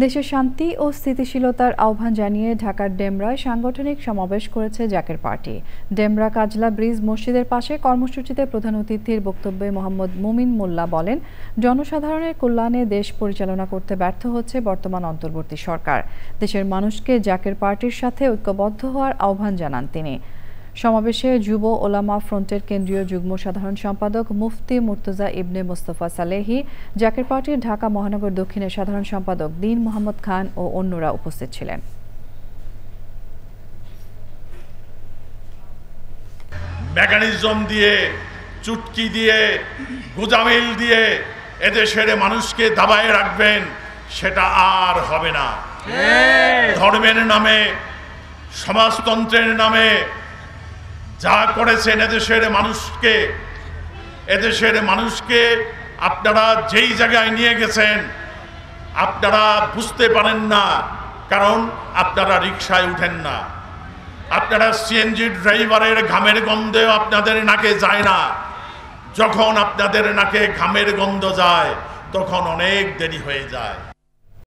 দেশে শান্তি ও স্থিতিশীলতার আহ্বান জানিয়ে ঢাকার ডেমরায় সাংগঠনিক সমাবেশ করেছে জাকের পার্টি। ডেমরা কাজলা ব্রিজ মসজিদের পাশে কর্মসূচিতে প্রধান অতিথির বক্তব্যে মোহাম্মদ মুমিন মোল্লা বলেন, জনসাধারণের কল্যাণে দেশ পরিচালনা করতে ব্যর্থ হচ্ছে বর্তমান অন্তর্বর্তী সরকার। দেশের মানুষকে জাকের পার্টির সাথে ঐক্যবদ্ধ হওয়ার আহ্বান জানান তিনি। সমাবেশে যুব ওলামা ফ্রন্টের কেন্দ্রীয় যুগ্ম সাধারণ সম্পাদক মুফতি মুর্তজা ইবনে মোস্তফা সালেহি, জাকের পার্টির ঢাকা মহানগর দক্ষিণের সাধারণ সম্পাদক দীন মোহাম্মদ খান ও অন্যরা উপস্থিত ছিলেন। মেকানিজম দিয়ে, চুটকি দিয়ে, গোজামিল দিয়ে এদেশের মানুষকে দাবায় রাখবেন, সেটা আর হবে না। ধর্মের নামে, সমাজতন্ত্রের নামে যা করেছেন এদেশের মানুষকে আপনারা যেই জায়গায় নিয়ে গেছেন আপনারা বুঝতে পারেন না, কারণ আপনারা রিকশায় উঠেন না, আপনারা সিএনজি ড্রাইভারের ঘামের গন্ধেও আপনাদের নাকে যায় না। যখন আপনাদের নাকে ঘামের গন্ধ যায় তখন অনেক দেরি হয়ে যায়।